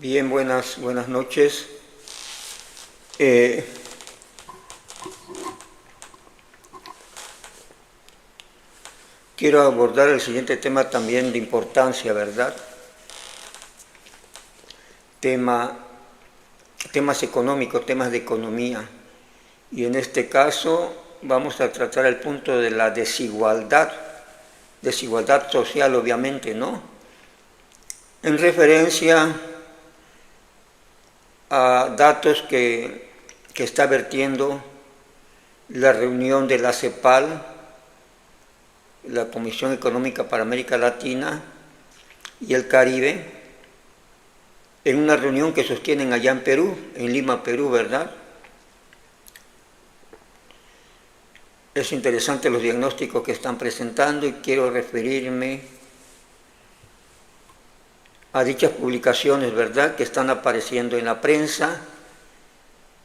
Bien, buenas noches. Quiero abordar el siguiente tema también de importancia, ¿verdad? Temas económicos, temas de economía. Y en este caso vamos a tratar el punto de la desigualdad social, obviamente, ¿no? En referencia a datos que está vertiendo la reunión de la CEPAL, la Comisión Económica para América Latina y el Caribe, en una reunión que sostienen allá en Perú, en Lima, Perú, ¿verdad? Es interesante los diagnósticos que están presentando y quiero referirme a dichas publicaciones, ¿verdad?, que están apareciendo en la prensa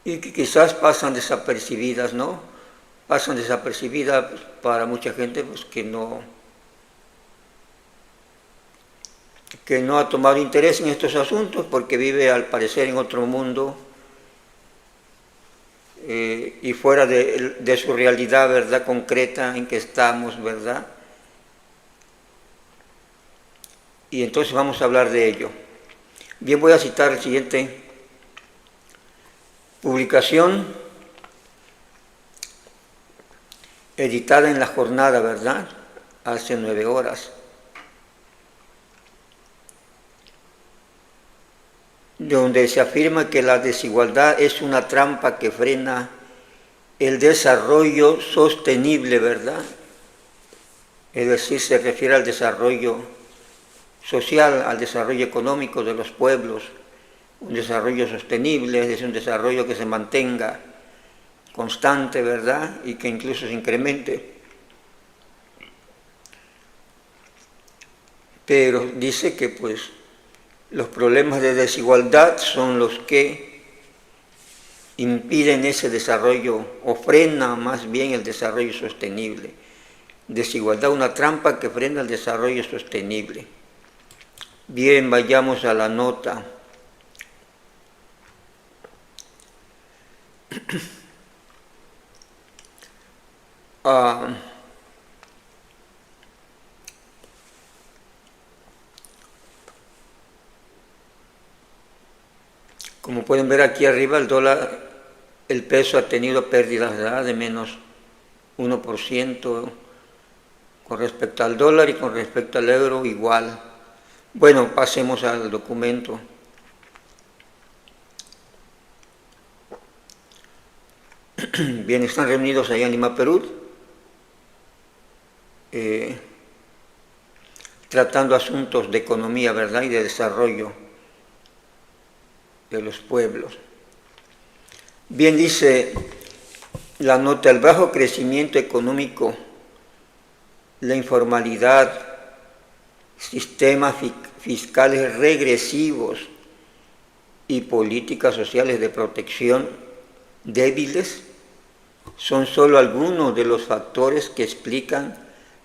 y que quizás pasan desapercibidas, ¿no? Pasan desapercibidas para mucha gente pues, que no ha tomado interés en estos asuntos porque vive al parecer en otro mundo y fuera de su realidad, ¿verdad?, concreta en que estamos, ¿verdad? Y entonces vamos a hablar de ello. Bien, voy a citar el siguiente publicación editada en La Jornada, ¿verdad?, hace 9 horas. Donde se afirma que la desigualdad es una trampa que frena el desarrollo sostenible, ¿verdad? Es decir, se refiere al desarrollo social, al desarrollo económico de los pueblos, un desarrollo sostenible, es decir, un desarrollo que se mantenga constante, ¿verdad?, y que incluso se incremente. Pero dice que pues los problemas de desigualdad son los que impiden ese desarrollo o frena más bien el desarrollo sostenible. Desigualdad, una trampa que frena el desarrollo sostenible. Bien, vayamos a la nota. Como pueden ver aquí arriba, el dólar, el peso ha tenido pérdidas de menos 1% con respecto al dólar y con respecto al euro igual. Bueno, pasemos al documento. Bien, están reunidos allá en Lima, Perú, tratando asuntos de economía, ¿verdad?, y de desarrollo de los pueblos. Bien, dice la nota: el bajo crecimiento económico, la informalidad, sistemas fiscales regresivos y políticas sociales de protección débiles son solo algunos de los factores que explican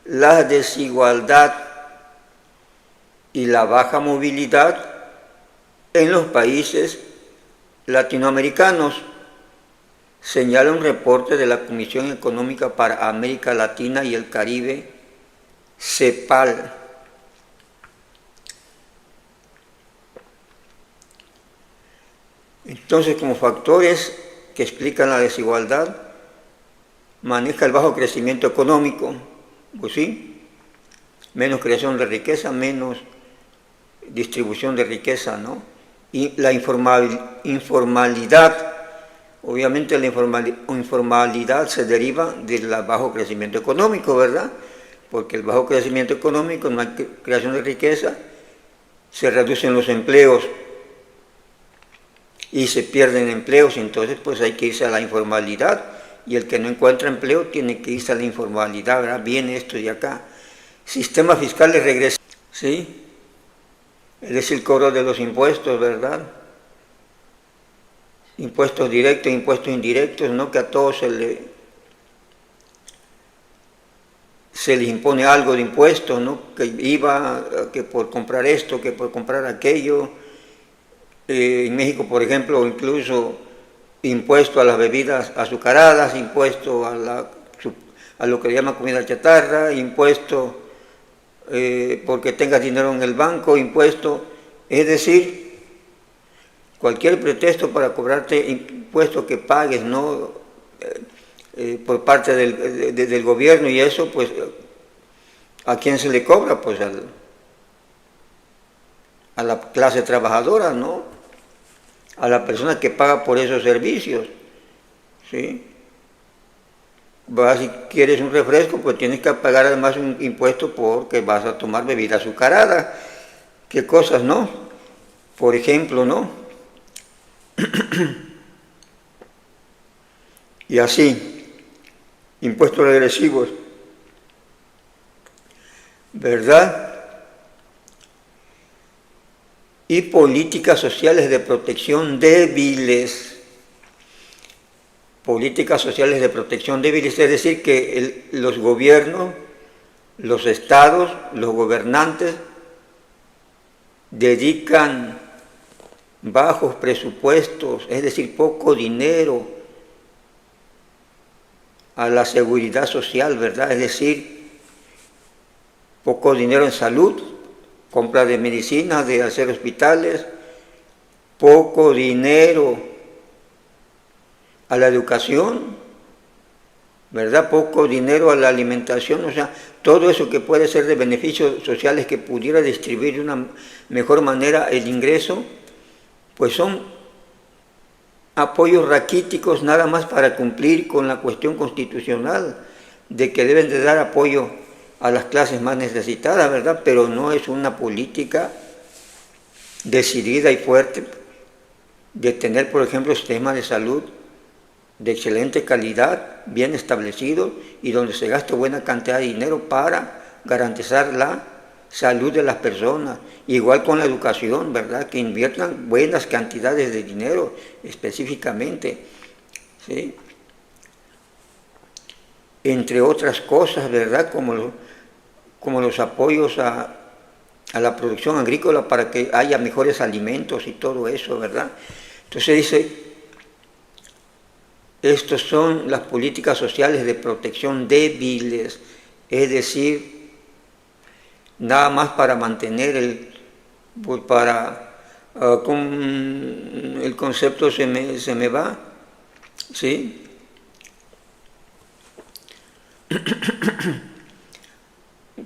la desigualdad y la baja movilidad en los países latinoamericanos, señala un reporte de la Comisión Económica para América Latina y el Caribe, CEPAL. Entonces, como factores que explican la desigualdad, maneja el bajo crecimiento económico, pues sí, menos creación de riqueza, menos distribución de riqueza, ¿no? Y la informalidad, obviamente la informalidad se deriva del bajo crecimiento económico, ¿verdad? Porque el bajo crecimiento económico, no hay creación de riqueza, se reducen los empleos y se pierden empleos, entonces pues hay que irse a la informalidad, y el que no encuentra empleo tiene que irse a la informalidad, ¿verdad? Viene esto de acá. Sistemas fiscales regresivos, ¿sí? Es decir, el cobro de los impuestos, ¿verdad? Impuestos directos, impuestos indirectos, ¿no? Que a todos se les impone algo de impuestos, ¿no? Que IVA, que por comprar esto, que por comprar aquello, en México, por ejemplo, incluso impuesto a las bebidas azucaradas, impuesto a lo que le llaman comida chatarra, impuesto porque tengas dinero en el banco, impuesto, es decir, cualquier pretexto para cobrarte impuestos que pagues, ¿no? Por parte del gobierno, y eso, pues, ¿a quién se le cobra? Pues a la clase trabajadora, ¿no? A la persona que paga por esos servicios, ¿sí? Si quieres un refresco, pues tienes que pagar además un impuesto porque vas a tomar bebida azucarada. ¿Qué cosas, no? Por ejemplo, ¿no? Y así, impuestos regresivos, ¿verdad? Y políticas sociales de protección débiles. Políticas sociales de protección débiles, es decir, que los gobiernos, los estados, los gobernantes dedican bajos presupuestos, es decir, poco dinero a la seguridad social, ¿verdad? Es decir, poco dinero en salud, compra de medicinas, de hacer hospitales, poco dinero a la educación, ¿verdad? Poco dinero a la alimentación, o sea, todo eso que puede ser de beneficios sociales que pudiera distribuir de una mejor manera el ingreso, pues son apoyos raquíticos nada más para cumplir con la cuestión constitucional de que deben de dar apoyo a las clases más necesitadas, ¿verdad? Pero no es una política decidida y fuerte de tener, por ejemplo, sistemas de salud de excelente calidad, bien establecido y donde se gasta buena cantidad de dinero para garantizar la salud de las personas. Igual con la educación, ¿verdad? Que inviertan buenas cantidades de dinero específicamente, ¿sí? Entre otras cosas, ¿verdad? Como los apoyos a la producción agrícola para que haya mejores alimentos y todo eso, ¿verdad? Entonces dice, estos son las políticas sociales de protección débiles, es decir, nada más para mantener el concepto se me va, ¿sí?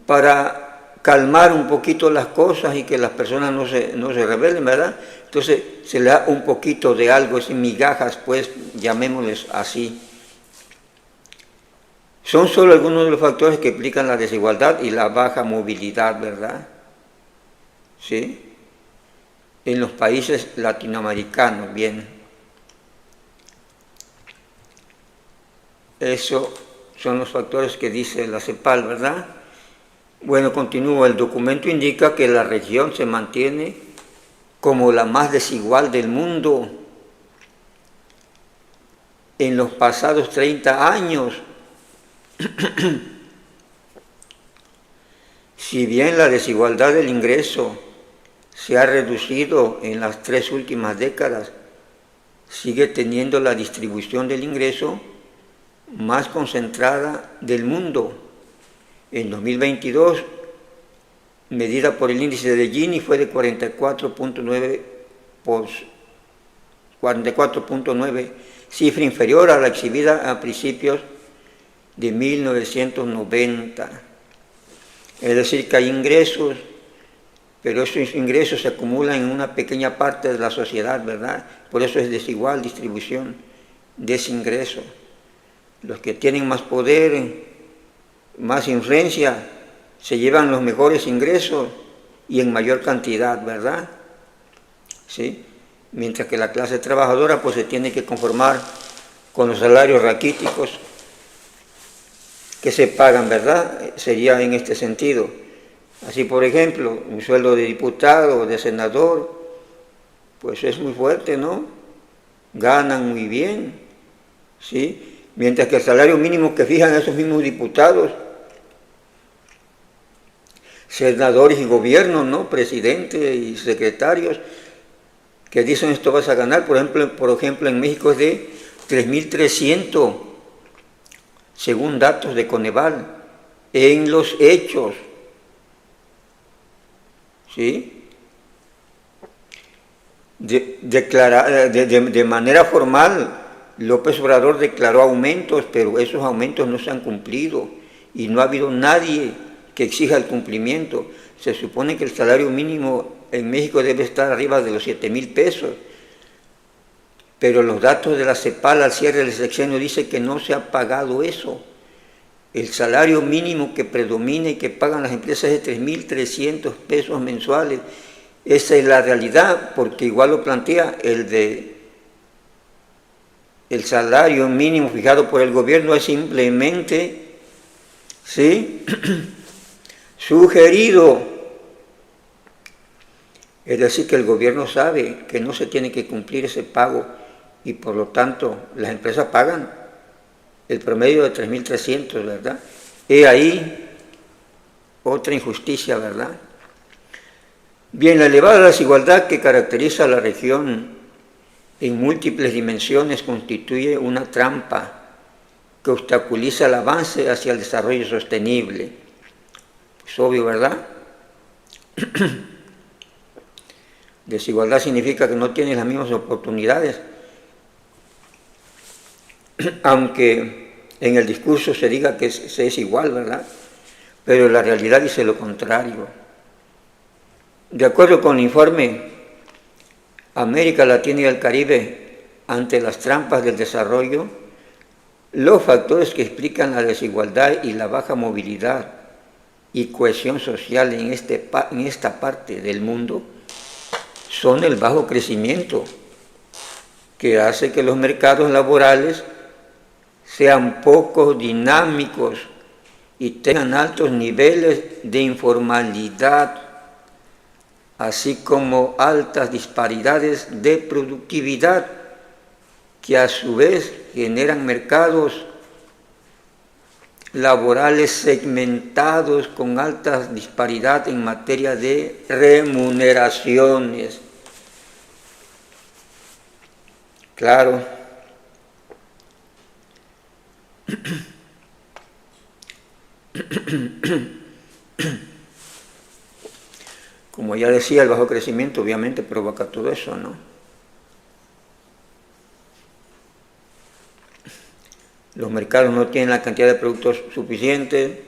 Para calmar un poquito las cosas y que las personas no se rebelen, ¿verdad? Entonces se le da un poquito de algo, es migajas, pues, llamémosles así. Son solo algunos de los factores que explican la desigualdad y la baja movilidad, ¿verdad? ¿Sí? En los países latinoamericanos, bien. Esos son los factores que dice la CEPAL, ¿verdad? Bueno, continúa. El documento indica que la región se mantiene como la más desigual del mundo en los pasados 30 años. Si bien la desigualdad del ingreso se ha reducido en las 3 últimas décadas, sigue teniendo la distribución del ingreso más concentrada del mundo. En 2022, medida por el índice de Gini, fue de 44.9, cifra inferior a la exhibida a principios de 1990. Es decir, que hay ingresos, pero esos ingresos se acumulan en una pequeña parte de la sociedad, ¿verdad? Por eso es desigual distribución de ese ingreso. Los que tienen más poder, más influencia, se llevan los mejores ingresos y en mayor cantidad, ¿verdad? ¿Sí? Mientras que la clase trabajadora pues se tiene que conformar con los salarios raquíticos que se pagan, ¿verdad? Sería en este sentido. Así, por ejemplo, un sueldo de diputado o de senador, pues es muy fuerte, ¿no? Ganan muy bien, ¿sí? Mientras que el salario mínimo que fijan esos mismos diputados, senadores y gobiernos, ¿no? Presidentes y secretarios, que dicen esto vas a ganar, por ejemplo en México es de 3.300, según datos de Coneval, en los hechos, ¿sí? De manera formal, López Obrador declaró aumentos, pero esos aumentos no se han cumplido y no ha habido nadie que exija el cumplimiento. Se supone que el salario mínimo en México debe estar arriba de los 7,000 pesos, pero los datos de la CEPAL al cierre del sexenio dicen que no se ha pagado eso. El salario mínimo que predomina y que pagan las empresas es de 3.300 pesos mensuales. Esa es la realidad, porque igual lo plantea el salario mínimo fijado por el gobierno es simplemente, ¿sí?, sugerido. Es decir, que el gobierno sabe que no se tiene que cumplir ese pago y por lo tanto las empresas pagan el promedio de 3.300, ¿verdad? He ahí otra injusticia, ¿verdad? Bien, la elevada desigualdad que caracteriza a la región en múltiples dimensiones constituye una trampa que obstaculiza el avance hacia el desarrollo sostenible. Es obvio, ¿verdad? Desigualdad significa que no tienes las mismas oportunidades, aunque en el discurso se diga que se es igual, ¿verdad? Pero la realidad dice lo contrario. De acuerdo con el informe América Latina y el Caribe ante las trampas del desarrollo, los factores que explican la desigualdad y la baja movilidad y cohesión social en esta parte del mundo son el bajo crecimiento, que hace que los mercados laborales sean poco dinámicos y tengan altos niveles de informalidad, así como altas disparidades de productividad, que a su vez generan mercados laborales segmentados con alta disparidad en materia de remuneraciones. Claro. Como ya decía, el bajo crecimiento obviamente provoca todo eso, ¿no? Los mercados no tienen la cantidad de productos suficiente,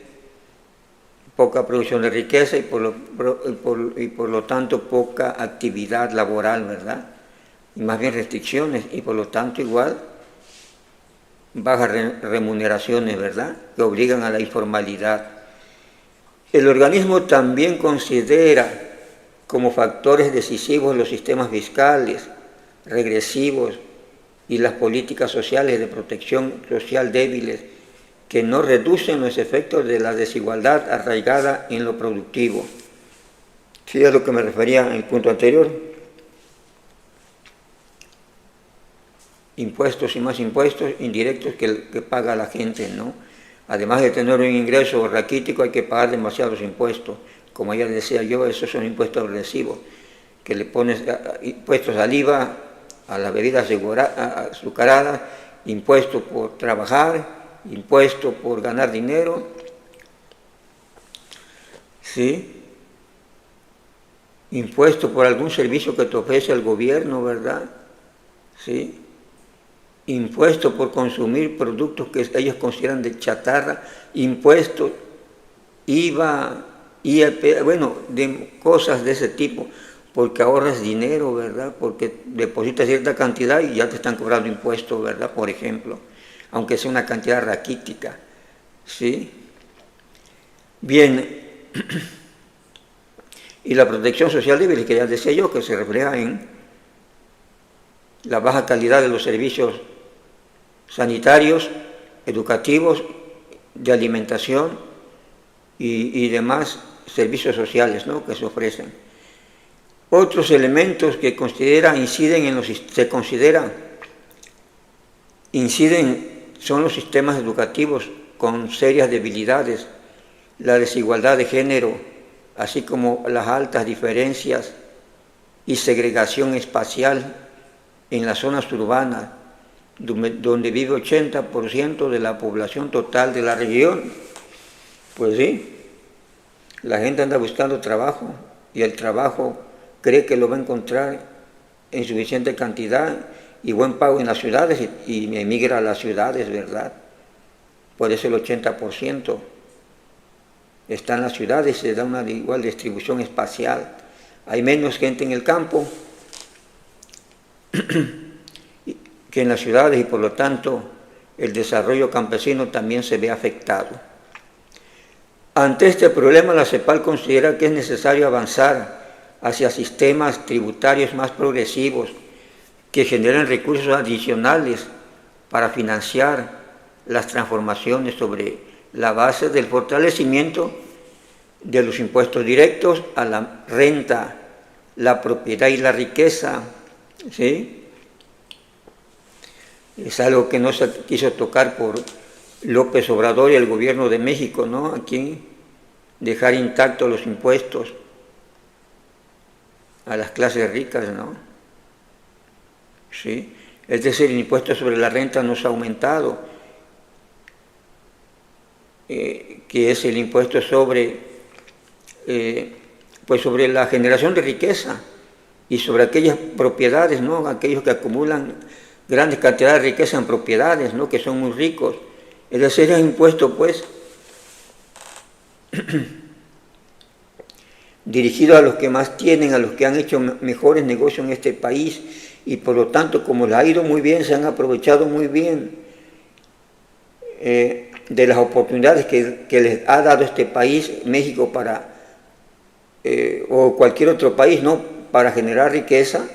poca producción de riqueza y por lo tanto poca actividad laboral, ¿verdad? Y más bien restricciones y por lo tanto igual bajas remuneraciones, ¿verdad?, que obligan a la informalidad. El organismo también considera como factores decisivos los sistemas fiscales, regresivos y las políticas sociales de protección social débiles que no reducen los efectos de la desigualdad arraigada en lo productivo. Sí, es a lo que me refería en el punto anterior. Impuestos y más impuestos indirectos que paga la gente, ¿no? Además de tener un ingreso raquítico, hay que pagar demasiados impuestos. Como ya decía yo, esos son impuestos agresivos, que le pones impuestos al IVA, a las bebidas azucaradas, impuestos por trabajar, impuestos por ganar dinero, ¿sí? Impuestos por algún servicio que te ofrece el gobierno, ¿verdad? ¿Sí? Impuestos por consumir productos que ellos consideran de chatarra, impuestos, IVA, IEP, bueno, de cosas de ese tipo, porque ahorras dinero, ¿verdad? Porque depositas cierta cantidad y ya te están cobrando impuestos, ¿verdad? Por ejemplo, aunque sea una cantidad raquítica, ¿sí? Bien, y la protección social débil, que ya decía yo, que se refleja en la baja calidad de los servicios sanitarios, educativos, de alimentación y demás servicios sociales, ¿no?, que se ofrecen. Otros elementos que inciden son los sistemas educativos con serias debilidades, la desigualdad de género, así como las altas diferencias y segregación espacial en las zonas urbanas, donde vive 80% de la población total de la región. Pues sí, la gente anda buscando trabajo y el trabajo cree que lo va a encontrar en suficiente cantidad y buen pago en las ciudades y emigra a las ciudades, ¿verdad? Por eso el 80% está en las ciudades y se da una igual distribución espacial. Hay menos gente en el campo que en las ciudades y por lo tanto el desarrollo campesino también se ve afectado. Ante este problema, la CEPAL considera que es necesario avanzar hacia sistemas tributarios más progresivos que generen recursos adicionales para financiar las transformaciones sobre la base del fortalecimiento de los impuestos directos a la renta, la propiedad y la riqueza, ¿sí? Es algo que no se quiso tocar por López Obrador y el gobierno de México, ¿no? Aquí dejar intactos los impuestos a las clases ricas, ¿no? ¿Sí? Es decir, el impuesto sobre la renta no se ha aumentado, que es el impuesto sobre, pues sobre la generación de riqueza y sobre aquellas propiedades, ¿no? Aquellos que acumulan grandes cantidades de riqueza en propiedades, ¿no? Que son muy ricos. Es decir, es impuesto, pues, dirigido a los que más tienen, a los que han hecho mejores negocios en este país y por lo tanto, como les ha ido muy bien, se han aprovechado muy bien de las oportunidades que les ha dado este país, México, para, o cualquier otro país, ¿no? Para generar riqueza,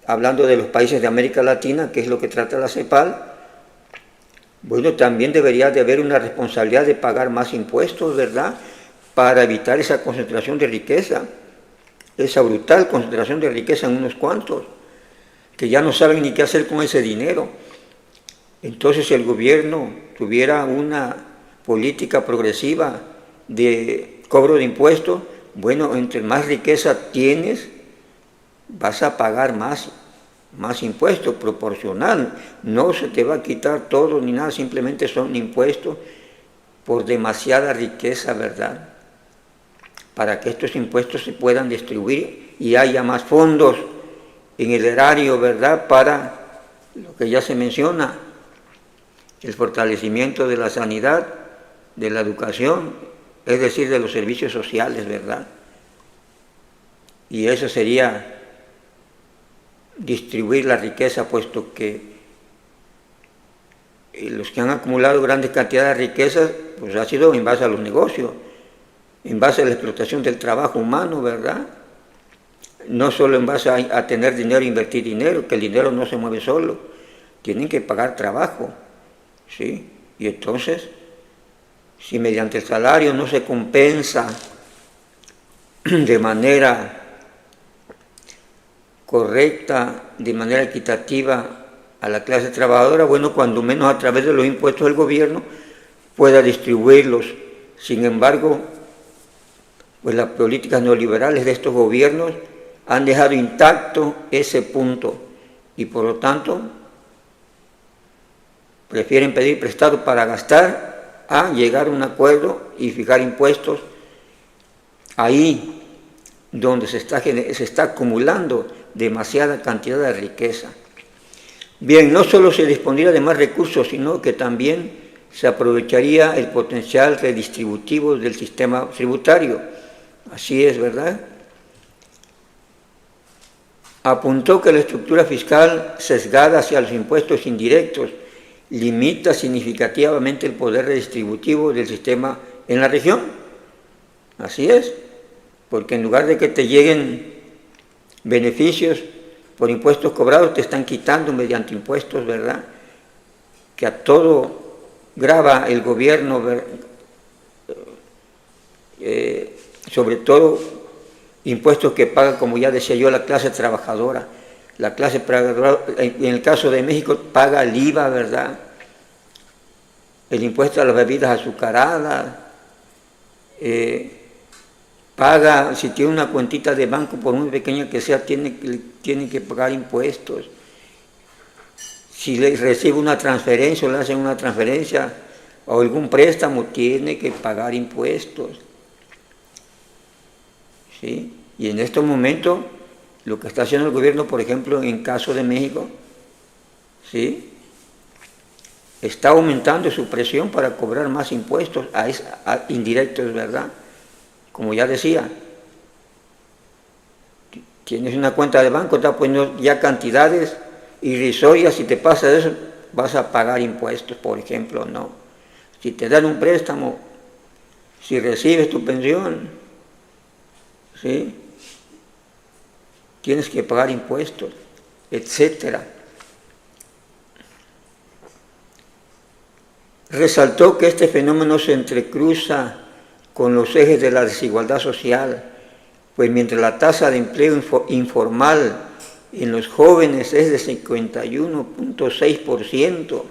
hablando de los países de América Latina, que es lo que trata la CEPAL. Bueno, también debería de haber una responsabilidad de pagar más impuestos, ¿verdad?, para evitar esa concentración de riqueza, esa brutal concentración de riqueza en unos cuantos, que ya no saben ni qué hacer con ese dinero. Entonces, si el gobierno tuviera una política progresiva de cobro de impuestos, bueno, entre más riqueza tienes, vas a pagar más impuestos, proporcional. No se te va a quitar todo ni nada, simplemente son impuestos por demasiada riqueza, ¿verdad? Para que estos impuestos se puedan distribuir y haya más fondos en el erario, ¿verdad?, para lo que ya se menciona, el fortalecimiento de la sanidad, de la educación, es decir, de los servicios sociales, ¿verdad? Y eso sería distribuir la riqueza, puesto que los que han acumulado grandes cantidades de riquezas, pues ha sido en base a los negocios, en base a la explotación del trabajo humano, ¿verdad? No solo en base a tener dinero, invertir dinero, que el dinero no se mueve solo, tienen que pagar trabajo, ¿sí? Y entonces, si mediante el salario no se compensa de manera correcta, de manera equitativa a la clase trabajadora, bueno, cuando menos a través de los impuestos del gobierno pueda distribuirlos. Sin embargo, pues las políticas neoliberales de estos gobiernos han dejado intacto ese punto y por lo tanto prefieren pedir prestado para gastar a llegar a un acuerdo y fijar impuestos ahí donde se está acumulando demasiada cantidad de riqueza. Bien, no solo se dispondría de más recursos, sino que también se aprovecharía el potencial redistributivo del sistema tributario. Así es, ¿verdad? Apuntó que la estructura fiscal sesgada hacia los impuestos indirectos limita significativamente el poder redistributivo del sistema en la región. Así es, porque en lugar de que te lleguen beneficios por impuestos cobrados, te están quitando mediante impuestos, ¿verdad?, que a todo grava el gobierno, sobre todo impuestos que paga, como ya decía yo, la clase trabajadora. La clase trabajadora, en el caso de México, paga el IVA, ¿verdad?, el impuesto a las bebidas azucaradas, paga, si tiene una cuentita de banco, por muy pequeña que sea, tiene que pagar impuestos. Si le recibe una transferencia o le hacen una transferencia o algún préstamo, tiene que pagar impuestos. ¿Sí? Y en estos momentos, lo que está haciendo el gobierno, por ejemplo, en caso de México, ¿sí?, está aumentando su presión para cobrar más impuestos indirectos, ¿verdad? Como ya decía, tienes una cuenta de banco, está poniendo ya cantidades irrisorias, si te pasa eso, vas a pagar impuestos, por ejemplo, ¿no? Si te dan un préstamo, si recibes tu pensión, ¿sí?, tienes que pagar impuestos, etcétera. Resaltó que este fenómeno se entrecruza con los ejes de la desigualdad social, pues mientras la tasa de empleo informal en los jóvenes es de 51.6%,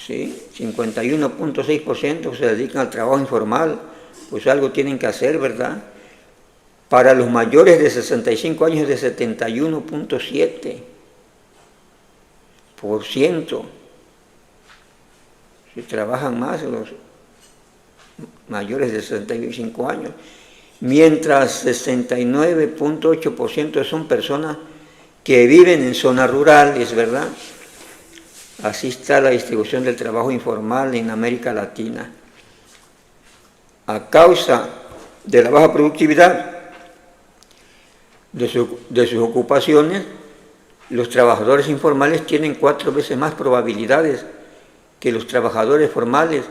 ¿sí?, 51.6% se dedican al trabajo informal, pues algo tienen que hacer, ¿verdad? Para los mayores de 65 años es de 71.7%. Si trabajan más los mayores de 65 años, mientras 69.8% son personas que viven en zonas rurales, ¿verdad? Así está la distribución del trabajo informal en América Latina. A causa de la baja productividad de sus ocupaciones, los trabajadores informales tienen 4 veces más probabilidades que los trabajadores formales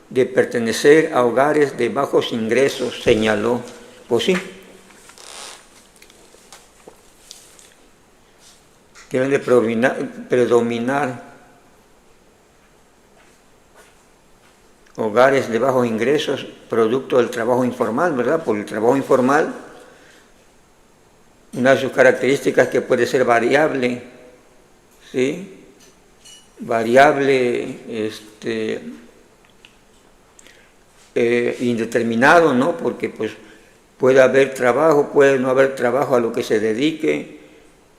de pertenecer a hogares de bajos ingresos, señaló. Pues sí, deben de predominar hogares de bajos ingresos producto del trabajo informal, ¿verdad? Porque el trabajo informal, una de sus características que puede ser variable, ¿sí?, variable, indeterminado, ¿no? Porque pues puede haber trabajo, puede no haber trabajo a lo que se dedique,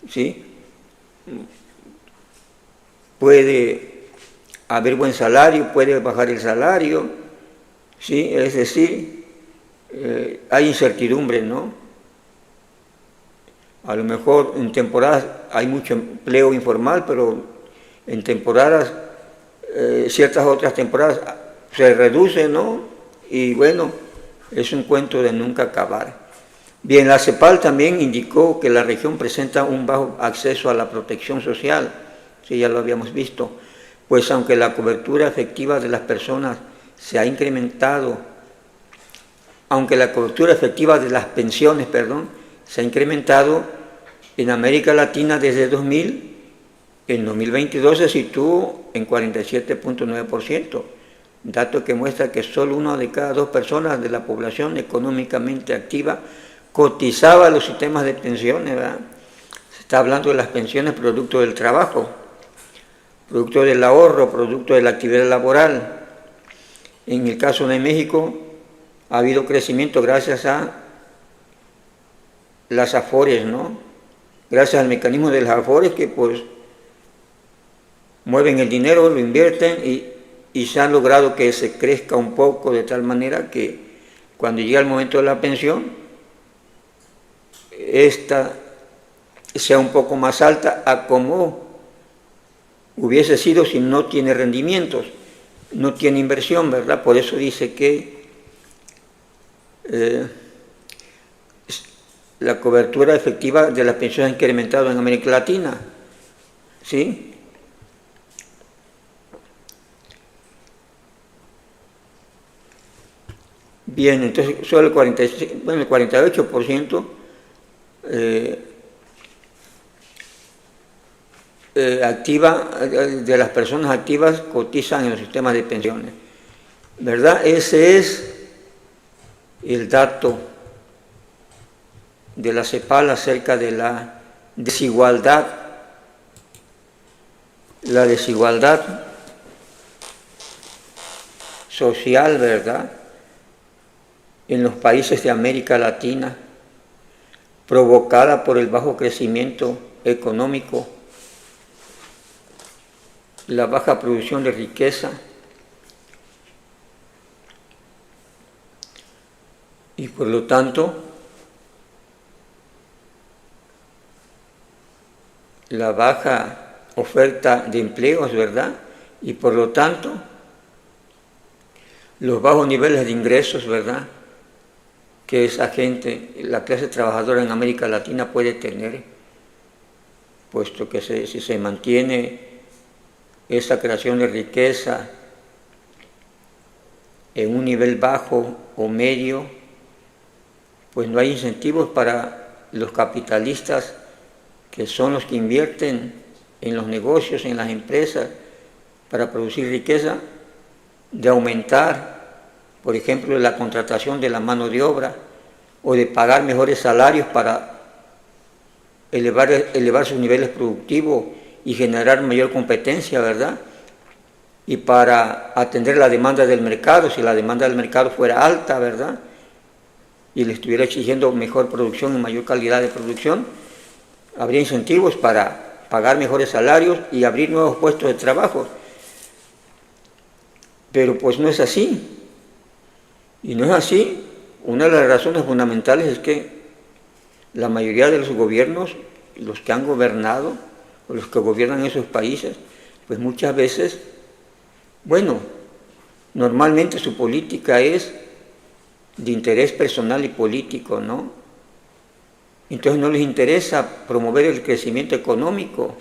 ¿sí? Puede haber buen salario, puede bajar el salario, ¿sí? Es decir, hay incertidumbre, ¿no? A lo mejor en temporadas hay mucho empleo informal, pero en temporadas, ciertas otras temporadas se reduce, ¿no? Y bueno, es un cuento de nunca acabar. Bien, la CEPAL también indicó que la región presenta un bajo acceso a la protección social, sí, ya lo habíamos visto, pues aunque la cobertura efectiva de las personas se ha incrementado, aunque la cobertura efectiva de las pensiones, se ha incrementado en América Latina desde 2000, en 2022 se situó en 47.9%, dato que muestra que solo 1 de cada 2 personas de la población económicamente activa cotizaba a los sistemas de pensiones, ¿verdad? Se está hablando de las pensiones producto del trabajo, producto del ahorro, producto de la actividad laboral. En el caso de México ha habido crecimiento gracias a las AFORES, ¿no? Gracias al mecanismo de las AFORES que pues mueven el dinero, lo invierten y se ha logrado que se crezca un poco de tal manera que cuando llega el momento de la pensión, esta sea un poco más alta a como hubiese sido si no tiene rendimientos, no tiene inversión, ¿verdad? Por eso dice que la cobertura efectiva de las pensiones ha incrementado en América Latina, ¿sí? Bien, entonces solo el 48% de las personas activas cotizan en los sistemas de pensiones, ¿verdad? Ese es el dato de la CEPAL acerca de la desigualdad social, ¿verdad?, en los países de América Latina, provocada por el bajo crecimiento económico, la baja producción de riqueza y por lo tanto la baja oferta de empleos, ¿verdad? Y por lo tanto los bajos niveles de ingresos, ¿verdad?, que esa gente, la clase trabajadora en América Latina puede tener, puesto que si se mantiene esa creación de riqueza en un nivel bajo o medio, pues no hay incentivos para los capitalistas, que son los que invierten en los negocios, en las empresas, para producir riqueza, de aumentar, por ejemplo, la contratación de la mano de obra o de pagar mejores salarios para elevar sus niveles productivos y generar mayor competencia, ¿verdad? Y para atender la demanda del mercado, si la demanda del mercado fuera alta, ¿verdad?, y le estuviera exigiendo mejor producción y mayor calidad de producción, habría incentivos para pagar mejores salarios y abrir nuevos puestos de trabajo. Pero pues no es así. Y no es así. Una de las razones fundamentales es que la mayoría de los gobiernos, los que han gobernado, o los que gobiernan esos países, pues muchas veces, bueno, normalmente su política es de interés personal y político, ¿no? Entonces no les interesa promover el crecimiento económico,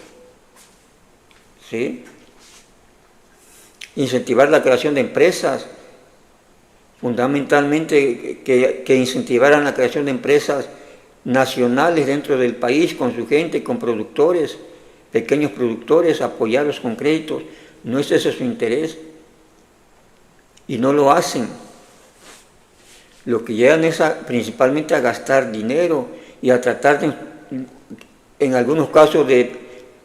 ¿sí?, incentivar la creación de empresas, fundamentalmente que incentivaran la creación de empresas nacionales dentro del país, con su gente, con productores, pequeños productores, apoyarlos con créditos. No es ese su interés, y no lo hacen. Lo que llegan es principalmente a gastar dinero y a tratar en algunos casos de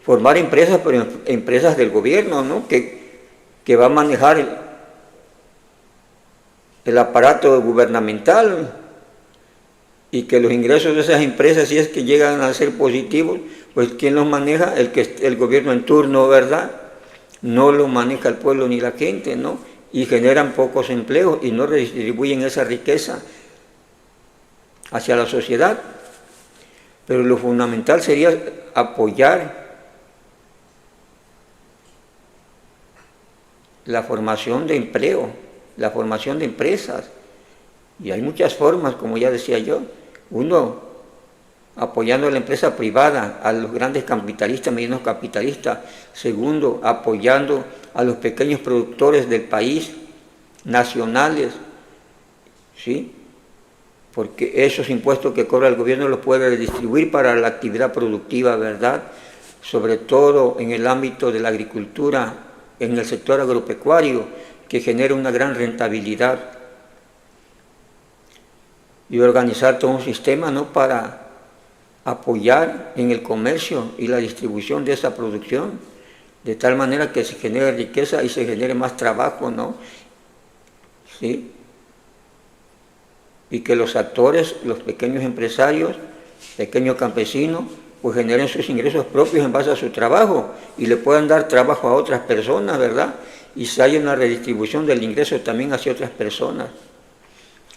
formar empresas, pero empresas del gobierno, ¿no?, que va a manejar el aparato gubernamental, y que los ingresos de esas empresas, si es que llegan a ser positivos, pues ¿quién los maneja? El gobierno en turno, ¿verdad? No lo maneja el pueblo ni la gente, ¿no? Y generan pocos empleos y no redistribuyen esa riqueza hacia la sociedad. Pero lo fundamental sería apoyar la formación de empleo, la formación de empresas. Y hay muchas formas, como ya decía yo. Uno, apoyando a la empresa privada, a los grandes capitalistas, medianos capitalistas. Segundo, apoyando a los pequeños productores del país, nacionales, ¿sí?, porque esos impuestos que cobra el gobierno los puede redistribuir para la actividad productiva, ¿verdad?, sobre todo en el ámbito de la agricultura, en el sector agropecuario, que genera una gran rentabilidad, y organizar todo un sistema, ¿no?, para apoyar en el comercio y la distribución de esa producción, de tal manera que se genere riqueza y se genere más trabajo, ¿no?, ¿sí?, y que los actores, los pequeños empresarios, pequeños campesinos, pues generen sus ingresos propios en base a su trabajo y le puedan dar trabajo a otras personas, ¿verdad?, y se haya una redistribución del ingreso también hacia otras personas.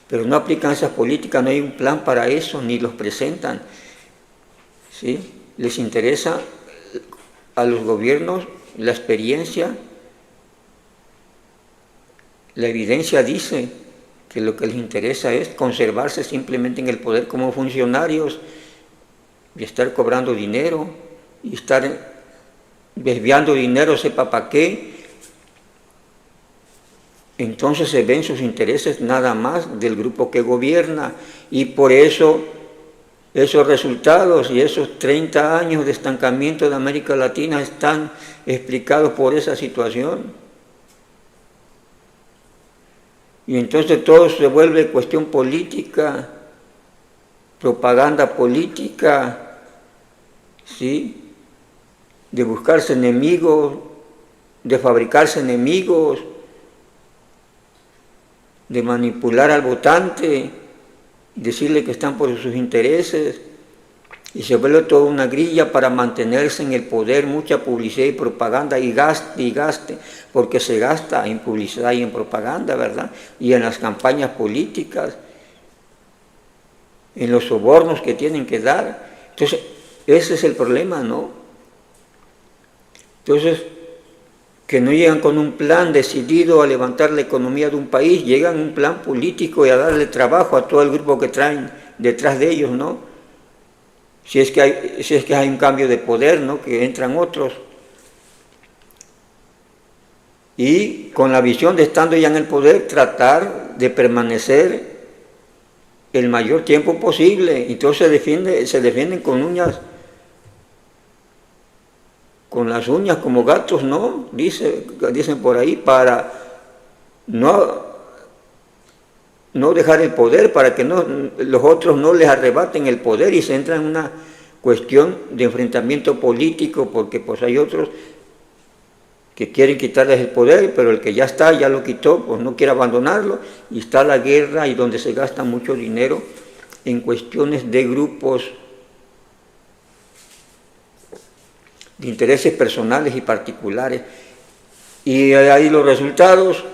Pero no aplican esas políticas, no hay un plan para eso, ni los presentan, ¿sí? Les interesa a los gobiernos la experiencia. La evidencia dice que lo que les interesa es conservarse simplemente en el poder como funcionarios y estar cobrando dinero y estar desviando dinero, sepa para qué. Entonces se ven sus intereses nada más del grupo que gobierna, y por eso esos resultados y esos 30 años de estancamiento de América Latina están explicados por esa situación. Y entonces todo se vuelve cuestión política, propaganda política, ¿sí?, de buscarse enemigos, de fabricarse enemigos, de manipular al votante, decirle que están por sus intereses, y se vuelve toda una grilla para mantenerse en el poder, mucha publicidad y propaganda, y gaste, porque se gasta en publicidad y en propaganda, ¿verdad? Y en las campañas políticas, en los sobornos que tienen que dar. Entonces, ese es el problema, ¿no? Entonces, que no llegan con un plan decidido a levantar la economía de un país, llegan un plan político y a darle trabajo a todo el grupo que traen detrás de ellos, ¿no? Si es que hay un cambio de poder, ¿no? Que entran otros. Y con la visión de estando ya en el poder, tratar de permanecer el mayor tiempo posible. Entonces se defienden con las uñas como gatos, ¿no? Dicen por ahí, para no dejar el poder, para que los otros no les arrebaten el poder y se entra en una cuestión de enfrentamiento político, porque pues hay otros que quieren quitarles el poder, pero el que ya está, ya lo quitó, pues no quiere abandonarlo, y está la guerra y donde se gasta mucho dinero en cuestiones de grupos de intereses personales y particulares. Y ahí los resultados,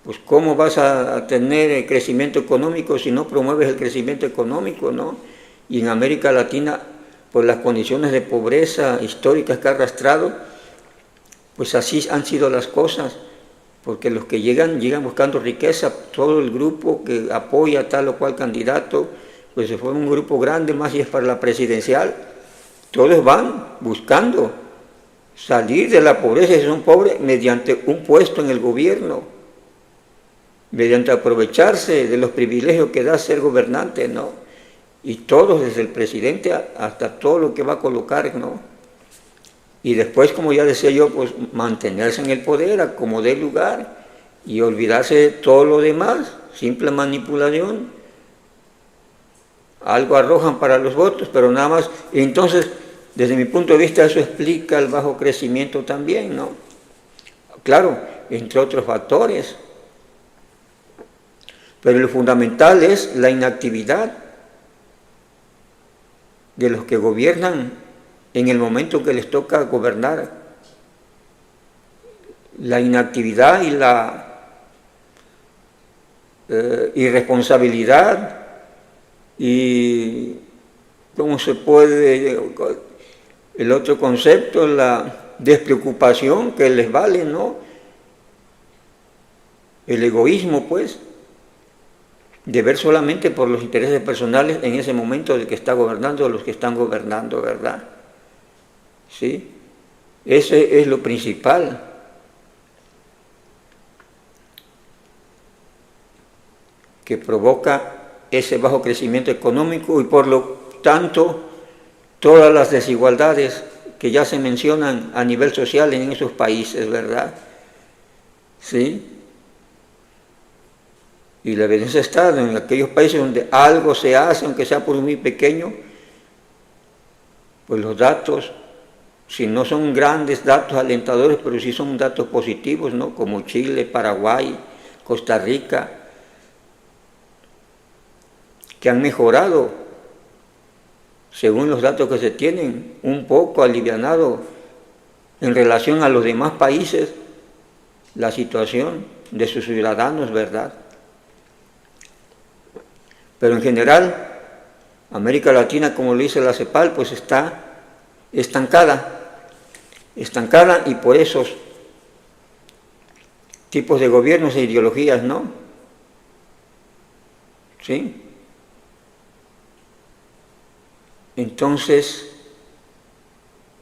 pues cómo vas a tener crecimiento económico si no promueves el crecimiento económico, ¿no? Y en América Latina, por las condiciones de pobreza históricas que ha arrastrado, pues así han sido las cosas, porque los que llegan buscando riqueza, todo el grupo que apoya a tal o cual candidato, pues se forma un grupo grande, más si es para la presidencial, todos van buscando salir de la pobreza si son pobres mediante un puesto en el gobierno, mediante aprovecharse de los privilegios que da ser gobernante, ¿no? Y todos, desde el presidente hasta todo lo que va a colocar, ¿no? Y después, como ya decía yo, pues mantenerse en el poder a como dé lugar y olvidarse de todo lo demás, simple manipulación. Algo arrojan para los votos, pero nada más. Entonces, desde mi punto de vista, eso explica el bajo crecimiento también, ¿no? Claro, entre otros factores. Pero lo fundamental es la inactividad de los que gobiernan en el momento que les toca gobernar. La inactividad y la irresponsabilidad y, ¿cómo se puede? El otro concepto, la despreocupación que les vale, ¿no? El egoísmo, pues, de ver solamente por los intereses personales en ese momento del que está gobernando o los que están gobernando, ¿verdad? ¿Sí? Ese es lo principal. Que provoca ese bajo crecimiento económico y por lo tanto todas las desigualdades que ya se mencionan a nivel social en esos países, ¿verdad? ¿Sí? Y la evidencia está en aquellos países donde algo se hace, aunque sea por muy pequeño, pues los datos, si no son grandes datos alentadores, pero sí son datos positivos, ¿no? Como Chile, Paraguay, Costa Rica, que han mejorado, según los datos que se tienen, un poco alivianado en relación a los demás países la situación de sus ciudadanos, ¿verdad? Pero en general, América Latina, como lo dice la CEPAL, pues está estancada y por esos tipos de gobiernos e ideologías, ¿no? ¿Sí? Entonces,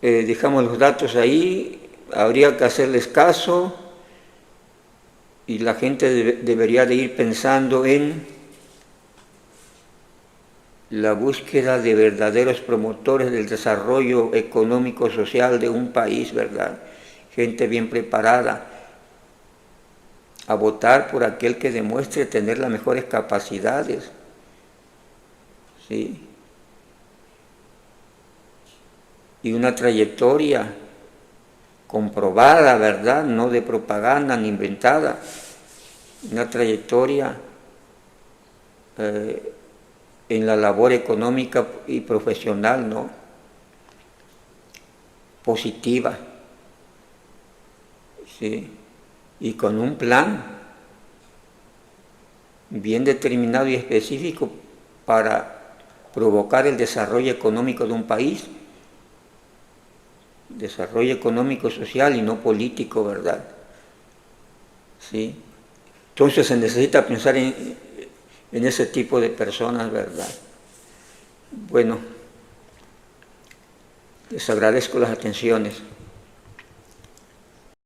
dejamos los datos ahí, habría que hacerles caso y la gente debería de ir pensando en la búsqueda de verdaderos promotores del desarrollo económico social de un país, ¿verdad? Gente bien preparada, a votar por aquel que demuestre tener las mejores capacidades, ¿sí? Y una trayectoria comprobada, ¿verdad? No de propaganda ni inventada, una trayectoria en la labor económica y profesional, ¿no? Positiva, ¿sí? Y con un plan bien determinado y específico para provocar el desarrollo económico de un país, desarrollo económico, social y no político, ¿verdad? ¿Sí? Entonces se necesita pensar en ese tipo de personas, ¿verdad? Bueno, les agradezco las atenciones.